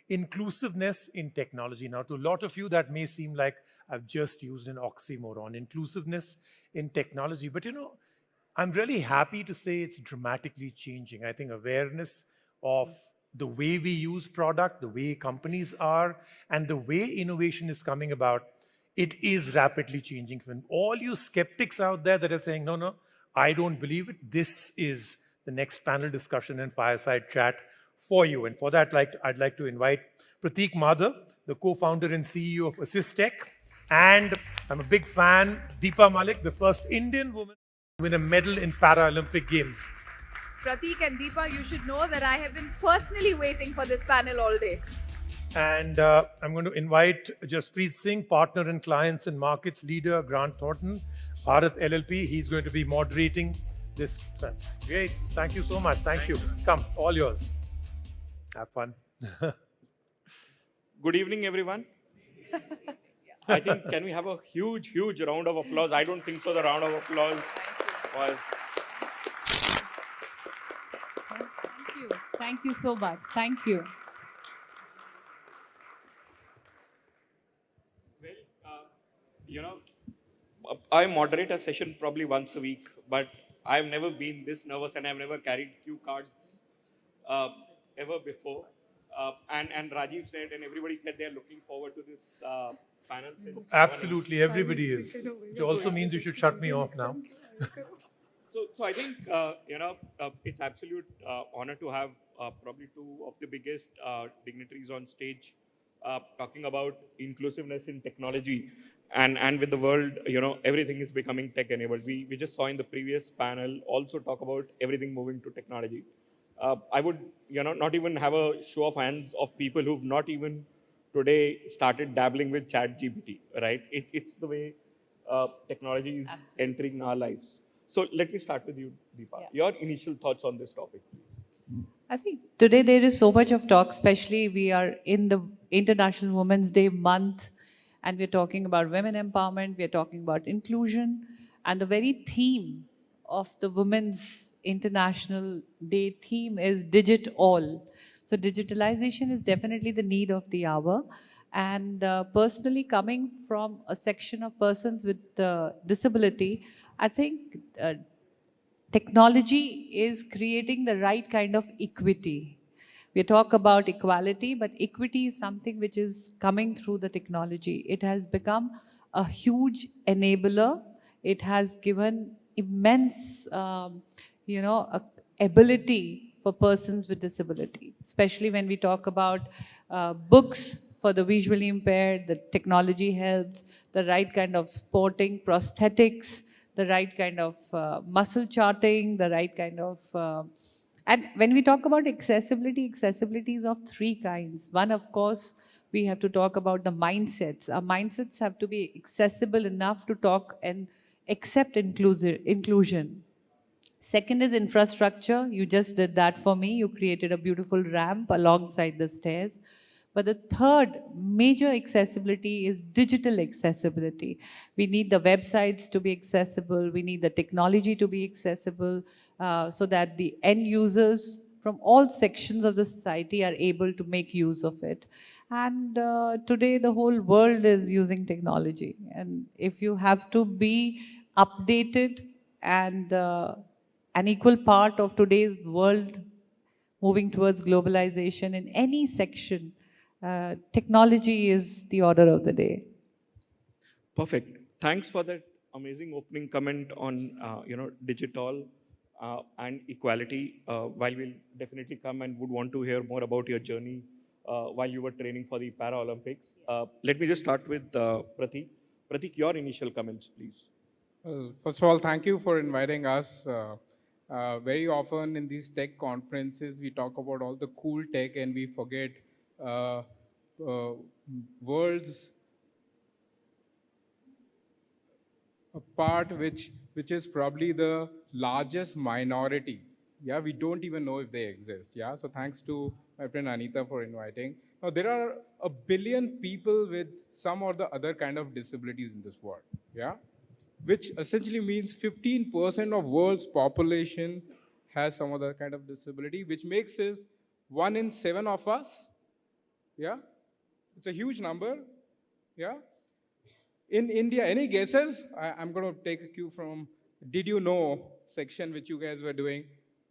inclusiveness in technology. Now, to a lot of you, that may seem like I've just used an oxymoron, inclusiveness in technology. But I'm really happy to say it's dramatically changing. I think awareness of the way we use product, the way companies are, and the way innovation is coming about, it is rapidly changing. When all you skeptics out there that are saying, no, no, I don't believe it, this is the next panel discussion and fireside chat for you. And for that, I'd like to invite Prateek Madhav, the co-founder and CEO of AssistTech. And I'm a big fan, Deepa Malik, the first Indian woman to win a medal in Paralympic Games. Prateek and Deepa, you should know that I have been personally waiting for this panel all day. And I'm going to invite Jaspreet Singh, partner in clients and markets leader, Grant Thornton, Bharat LLP. He's going to be moderating this. Great. Thank you so much. Thank you. Come, all yours. Have fun. Good evening, everyone. I think, can we have a huge, huge round of applause? I don't think so. The round of applause was... Thank you. Thank you so much. Thank you. Well, I moderate a session probably once a week, but I've never been this nervous and I've never carried cue cards ever before. And Rajiv said, and everybody said they're looking forward to this panel. Absolutely, everybody is. Which also means you should shut me off now. So I think, it's absolute honor to have probably two of the biggest dignitaries on stage talking about inclusiveness in technology. And with the world, everything is becoming tech-enabled. We just saw in the previous panel also talk about everything moving to technology. I would, not even have a show of hands of people who've not even today started dabbling with ChatGPT, right? It's the way technology is entering our lives. So let me start with you, Deepa. Yeah. Your initial thoughts on this topic, please. I think today there is so much of talk, especially we are in the International Women's Day month, and we're talking about women empowerment, we're talking about inclusion, and the very theme of the Women's International Day theme is Digit All. So digitalization is definitely the need of the hour. And personally, coming from a section of persons with disability, I think technology is creating the right kind of equity. We talk about equality, but equity is something which is coming through the technology. It has become a huge enabler. It has given immense, ability for persons with disability, especially when we talk about books for the visually impaired, the technology helps, the right kind of sporting prosthetics, the right kind of muscle charting, the right kind of... and when we talk about accessibility, accessibility is of three kinds. One, of course, we have to talk about the mindsets. Our mindsets have to be accessible enough to talk and accept inclusion. Second is infrastructure. You just did that for me. You created a beautiful ramp alongside the stairs. But the third major accessibility is digital accessibility. We need the websites to be accessible. We need the technology to be accessible so that the end users from all sections of the society are able to make use of it. And today the whole world is using technology. And if you have to be updated and an equal part of today's world moving towards globalization in any section, technology is the order of the day. Perfect. Thanks for that amazing opening comment on digital and equality. While we'll definitely come and would want to hear more about your journey while you were training for the Paralympics. Let me just start with Prateek. Prateek, your initial comments, please. Well, first of all, thank you for inviting us. Very often in these tech conferences, we talk about all the cool tech and we forget world's a part which is probably the largest minority. Yeah, we don't even know if they exist. Yeah, so thanks to my friend Anita for inviting. Now, there are 1 billion people with some or the other kind of disabilities in this world. Yeah, which essentially means 15% of world's population has some other kind of disability, which makes us 1 in 7 of us Yeah? It's a huge number. Yeah? In India, any guesses? I'm going to take a cue from Did You Know section which you guys were doing.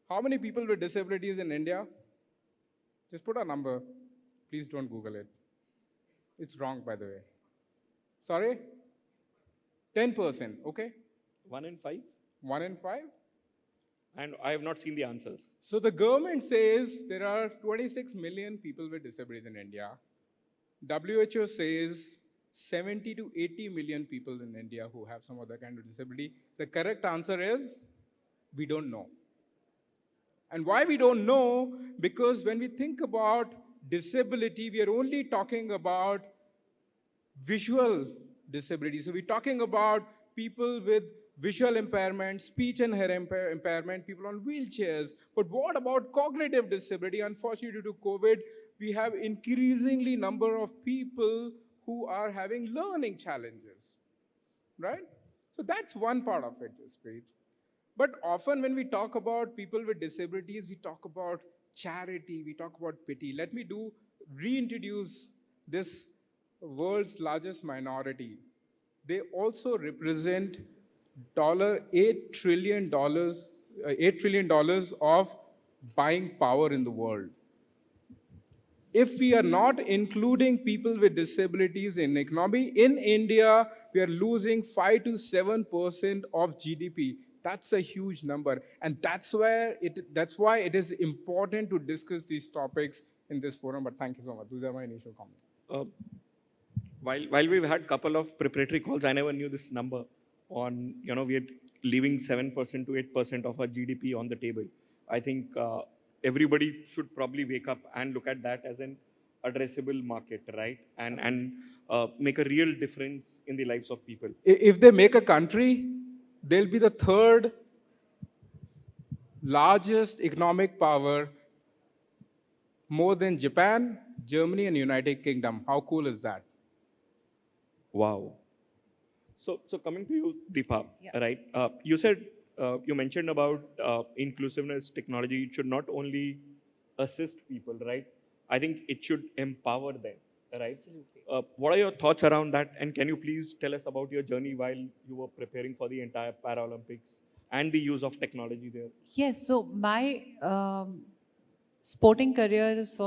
How many people with disabilities in India? Just put a number. Please don't Google it. It's wrong, by the way. Sorry? 10%, okay? 1 in 5? 1 in 5? And I have not seen the answers. So the government says there are 26 million people with disabilities in India. WHO says 70 to 80 million people in India who have some other kind of disability. The correct answer is we don't know. And why we don't know? Because when we think about disability, we are only talking about visual disability. So we're talking about people with visual impairment, speech and hearing impairment, people on wheelchairs. But what about cognitive disability? Unfortunately, due to COVID, we have increasingly number of people who are having learning challenges, right? So that's one part of it, Jaspreet. But often when we talk about people with disabilities, we talk about charity, we talk about pity. Let me reintroduce this world's largest minority. They also represent $8 trillion of buying power in the world. If we are not including people with disabilities in economy, in India, we are losing 5 to 7% of GDP. That's a huge number. And that's why it is important to discuss these topics in this forum. But thank you so much. Those are my initial comments. While we've had a couple of preparatory calls, I never knew this number on, we are leaving 7% to 8% of our GDP on the table. I think everybody should probably wake up and look at that as an addressable market, right? And make a real difference in the lives of people. If they make a country, they'll be the third largest economic power, more than Japan, Germany, and United Kingdom. How cool is that? Wow. So coming to you, Deepa, Yeah. right? You mentioned about inclusiveness technology. It should not only assist people, right? I think it should empower them, right? Absolutely. What are your thoughts around that? And can you please tell us about your journey while you were preparing for the entire Paralympics and the use of technology there? Yes, so my sporting career is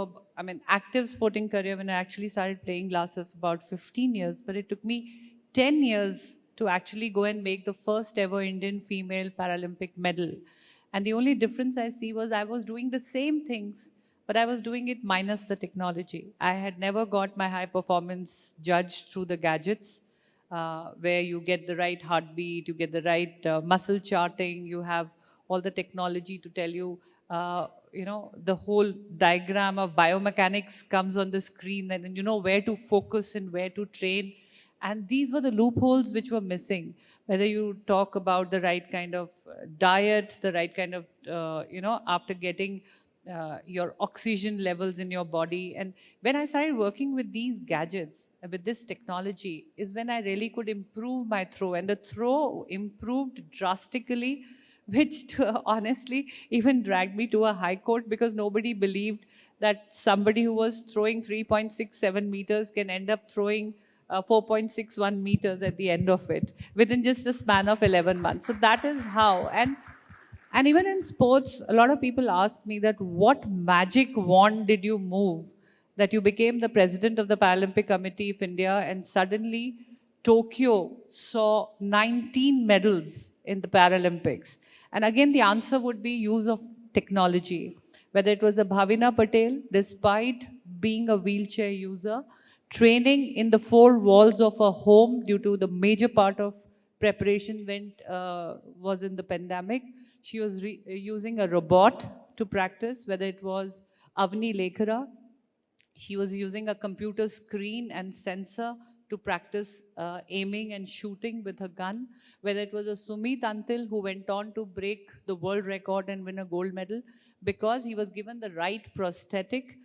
active sporting career when I actually started playing last of about 15 years, but it took me 10 years to actually go and make the first ever Indian female Paralympic medal. And the only difference I see was I was doing the same things, but I was doing it minus the technology. I had never got my high performance judged through the gadgets. Where you get the right heartbeat, you get the right muscle charting, you have all the technology to tell you, the whole diagram of biomechanics comes on the screen, and you know where to focus and where to train. And these were the loopholes which were missing. Whether you talk about the right kind of diet, the right kind of, after getting your oxygen levels in your body. And when I started working with these gadgets, with this technology, is when I really could improve my throw. And the throw improved drastically, which honestly even dragged me to a high court, because nobody believed that somebody who was throwing 3.67 meters can end up throwing 4.61 meters at the end of it within just a span of 11 months. So that is how. And even in sports, a lot of people ask me that what magic wand did you move that you became the president of the Paralympic Committee of India, and suddenly Tokyo saw 19 medals in the Paralympics. And again, the answer would be use of technology. Whether it was a Bhavina Patel, despite being a wheelchair user, training in the four walls of a home due to the major part of preparation was in the pandemic. She was using a robot to practice, whether it was Avni Lekhara. She was using a computer screen and sensor to practice aiming and shooting with her gun. Whether it was a Sumit Antil who went on to break the world record and win a gold medal because he was given the right prosthetic,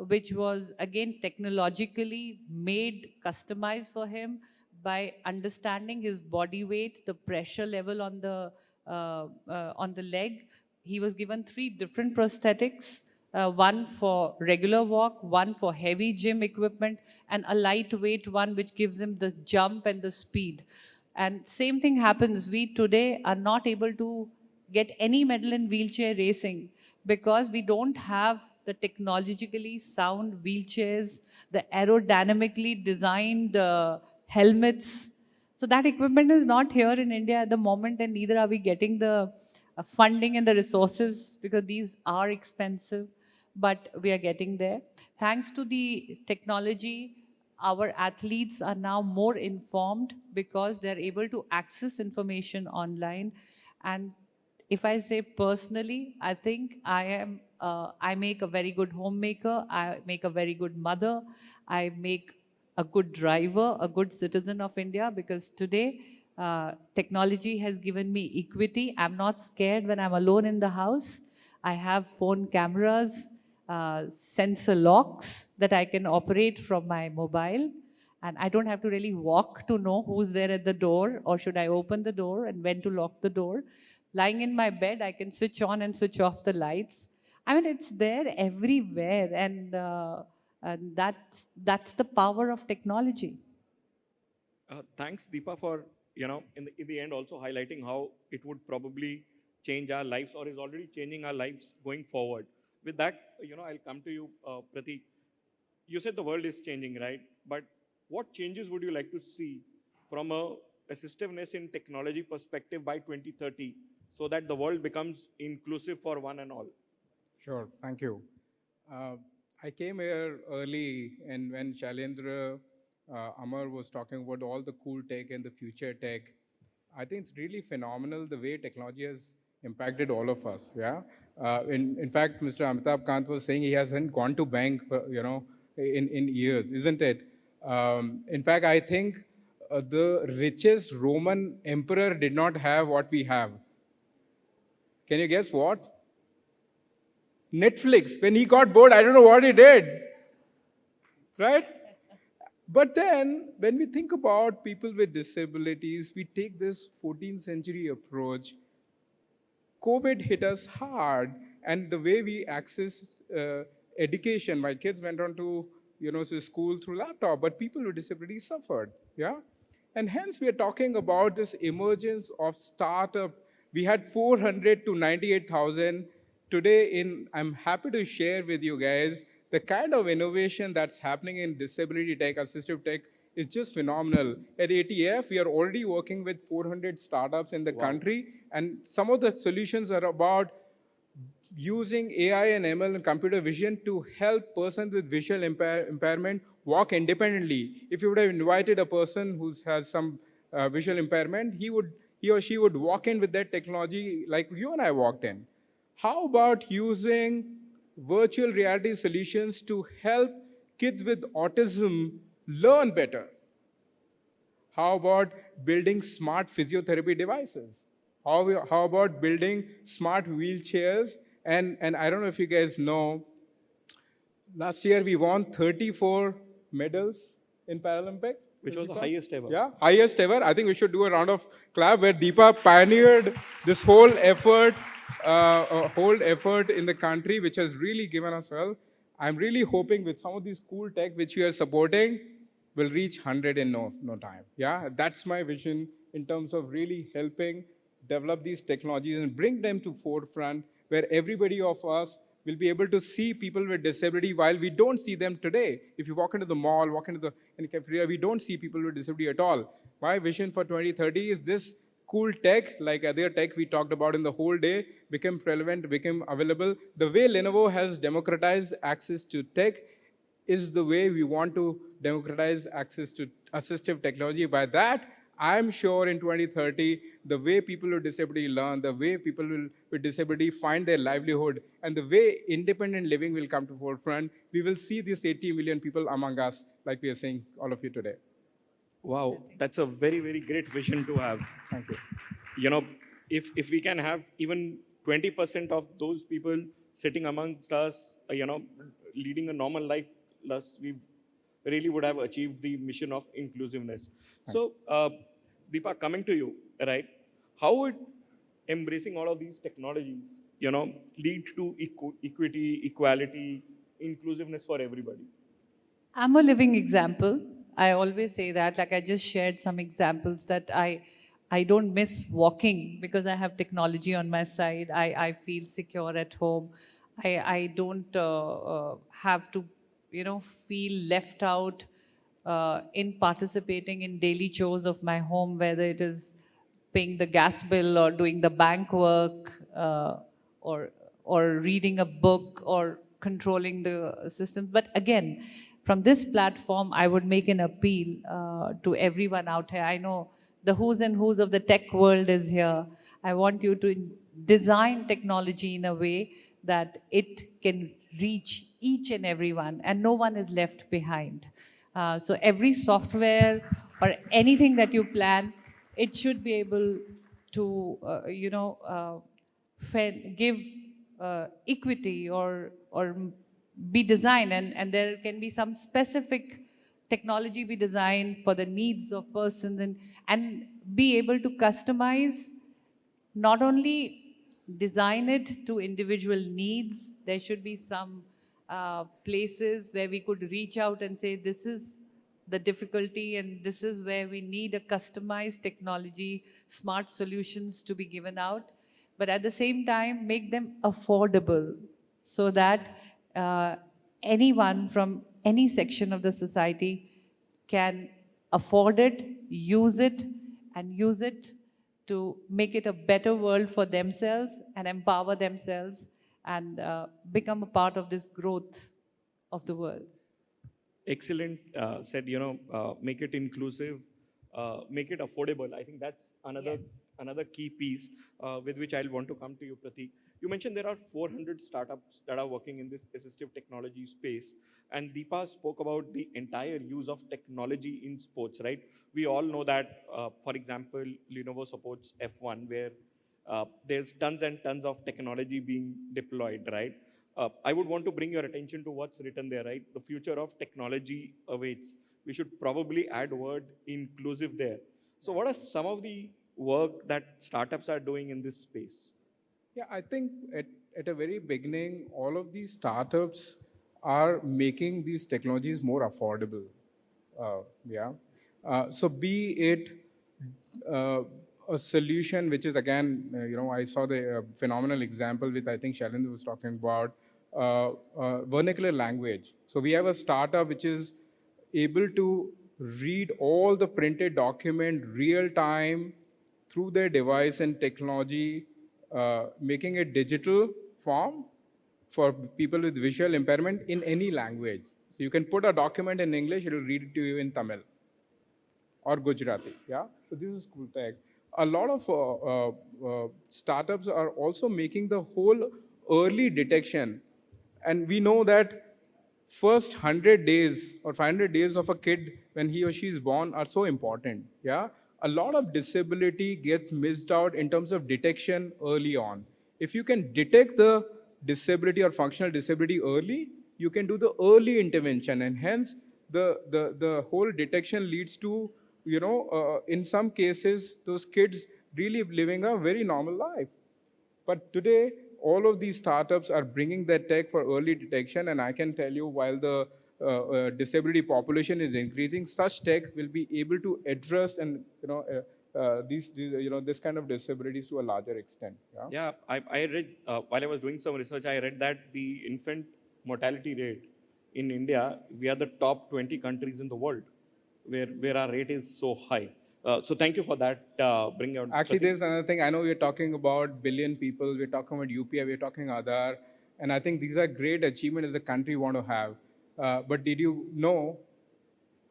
which was again technologically made, customized for him by understanding his body weight, the pressure level on the leg. He was given 3 different prosthetics one for regular walk, one for heavy gym equipment, and a lightweight one which gives him the jump and the speed. And same thing happens. We today are not able to get any medal in wheelchair racing because we don't have the technologically sound wheelchairs, the aerodynamically designed helmets. So that equipment is not here in India at the moment, and neither are we getting the funding and the resources because these are expensive, but we are getting there. Thanks to the technology, our athletes are now more informed because they're able to access information online. And if I say personally, I think I make a very good homemaker, I make a very good mother, I make a good driver, a good citizen of India, because today technology has given me equity. I'm not scared when I'm alone in the house. I have phone cameras, sensor locks that I can operate from my mobile. And I don't have to really walk to know who's there at the door or should I open the door and when to lock the door. Lying in my bed, I can switch on and switch off the lights. I mean, it's there everywhere. And that's the power of technology. Thanks, Deepa, for in the end also highlighting how it would probably change our lives or is already changing our lives going forward. With that, I'll come to you, Pratik. You said the world is changing, right? But what changes would you like to see from a assistiveness in technology perspective by 2030 so that the world becomes inclusive for one and all? Sure, thank you. Uh, I came here early, and when Shailendra Amar was talking about all the cool tech and the future tech, I think it's really phenomenal the way technology has impacted all of us. Yeah. In fact, Mr. Amitabh Kant was saying he hasn't gone to bank, in years, isn't it? In fact, I think the richest Roman emperor did not have what we have. Can you guess what? Netflix. When he got bored, I don't know what he did. Right? But then, when we think about people with disabilities, we take this 14th century approach. COVID hit us hard, and the way we access education, my kids went on to school through laptop, but people with disabilities suffered, yeah? And hence we are talking about this emergence of startup. We had 400 to 98,000. Today, I'm happy to share with you guys the kind of innovation that's happening in disability tech, assistive tech, is just phenomenal. At ATF, we are already working with 400 startups in the country, and some of the solutions are about using AI and ML and computer vision to help persons with visual impairment walk independently. If you would have invited a person who has some visual impairment, he or she would walk in with that technology like you and I walked in. How about using virtual reality solutions to help kids with autism learn better? How about building smart physiotherapy devices? How about building smart wheelchairs? And I don't know if you guys know, last year we won 34 medals in Paralympic. Which was the highest ever. Yeah, highest ever. I think we should do a round of clap where Deepa pioneered this whole effort in the country, which has really given us well. I'm really hoping with some of these cool tech which we are supporting, will reach 100 in no time. Yeah, that's my vision in terms of really helping develop these technologies and bring them to forefront where everybody of us will be able to see people with disability while we don't see them today. If you walk into the mall, walk into the cafeteria, we don't see people with disability at all. My vision for 2030 is this cool tech, like other tech we talked about in the whole day, become prevalent, become available. The way Lenovo has democratized access to tech is the way we want to democratize access to assistive technology. By that, I'm sure in 2030, the way people with disability learn, the way people with disability find their livelihood, and the way independent living will come to forefront, we will see these 80 million people among us, like we are saying, all of you today. Wow, that's a very, very great vision to have. Thank you. If we can have even 20% of those people sitting amongst us, leading a normal life, we really would have achieved the mission of inclusiveness. So, Deepa, coming to you, right? How would embracing all of these technologies, lead to equity, equality, inclusiveness for everybody? I'm a living example. I always say that. Like I just shared some examples that I don't miss walking because I have technology on my side. I feel secure at home. I don't have to, feel left out in participating in daily chores of my home, whether it is paying the gas bill or doing the bank work or or reading a book or controlling the system. But again, from this platform, I would make an appeal to everyone out here. I know the who's and who's of the tech world is here. I want you to design technology in a way that it can reach each and everyone and no one is left behind. So every software or anything that you plan, it should be able to, give equity or be designed, and there can be some specific technology be designed for the needs of persons and be able to customize, not only design it to individual needs. There should be some places where we could reach out and say, this is the difficulty and this is where we need a customized technology, smart solutions to be given out. But at the same time, make them affordable so that anyone from any section of the society can afford it, and use it to make it a better world for themselves and empower themselves and become a part of this growth of the world. Excellent said, make it inclusive, make it affordable. I think that's Yes. another key piece with which I'll want to come to you, Pratik. You mentioned there are 400 startups that are working in this assistive technology space, and Deepa spoke about the entire use of technology in sports, right? We all know that, for example, Lenovo supports F1, where there's tons and tons of technology being deployed, right? I would want to bring your attention to what's written there, right? The future of technology awaits. We should probably add word inclusive there. So, what are some of the work that startups are doing in this space? Yeah, I think at a very beginning, all of these startups are making these technologies more affordable. Yeah. So be it uh, a solution which is again, I saw the phenomenal example with I think Shailendra was talking about vernacular language. So we have a startup which is able to read all the printed document real time through their device and technology, making it digital form for people with visual impairment in any language. So you can put a document in English, it will read it to you in Tamil or Gujarati. Yeah, so this is cool tech. A lot of startups are also making the whole early detection, and we know that first 100 days or 500 days of a kid when he or she is born are so important. Yeah, a lot of disability gets missed out in terms of detection early on. If you can detect the disability or functional disability early, you can do the early intervention, and hence the whole detection leads to, in some cases, those kids really living a very normal life. But today, all of these startups are bringing that tech for early detection, and I can tell you, while the disability population is increasing, such tech will be able to address and this kind of disabilities to a larger extent. Yeah, Yeah, I read, while I was doing some research, I read that the infant mortality rate in India, we are the top 20 countries in the world where our rate is so high. So thank you for that. Bring out. Actually, Pratik. there's another thing. I know we're talking about billion people, we're talking about UPI, we're talking Aadhaar, and I think these are great achievements as a country want to have. But did you know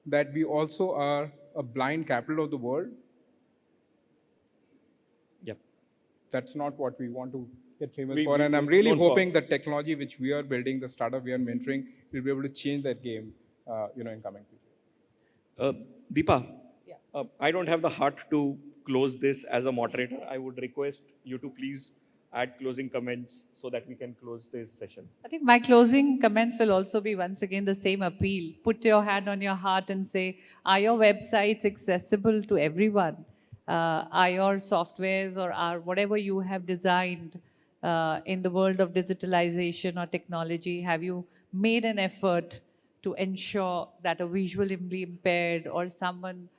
that we also are a blind capital of the world? Yep. That's not what we want to get famous We- for. we- And I'm we're really known for- hoping the technology which we are building, the startup we are mentoring, will be able to change that game, in coming future. Deepa, Yeah. I don't have the heart to close this as a moderator. I would request you to please add closing comments so that we can close this session. I think my closing comments will also be once again the same appeal. Put your hand on your heart and say, are your websites accessible to everyone? IR softwares or whatever you have designed in the world of digitalization or technology? Have you made an effort to ensure that a visually impaired or someone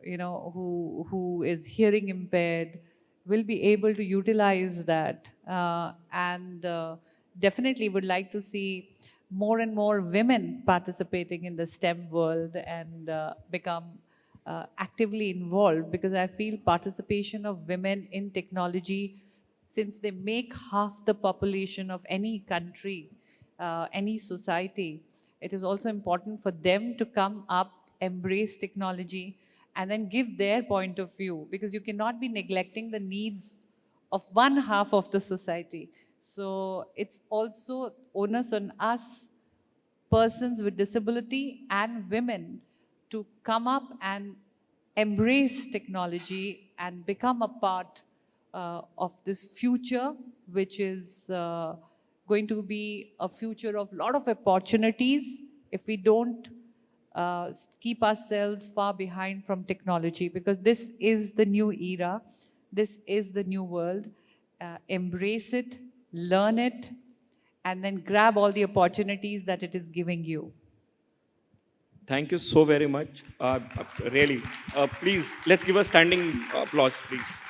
who is hearing impaired will be able to utilize that, and definitely would like to see more and more women participating in the STEM world and become actively involved, because I feel participation of women in technology, since they make half the population of any country, any society, it is also important for them to come up, embrace technology, and then give their point of view, because you cannot be neglecting the needs of one half of the society. So it's also onus on us, persons with disability and women, to come up and embrace technology and become a part of this future, which is going to be a future of a lot of opportunities if we don't keep ourselves far behind from technology, because this is the new era, this is the new world. Embrace it, learn it, and then grab all the opportunities that it is giving you. Thank you so very much. Really. Please, let's give a standing applause, please.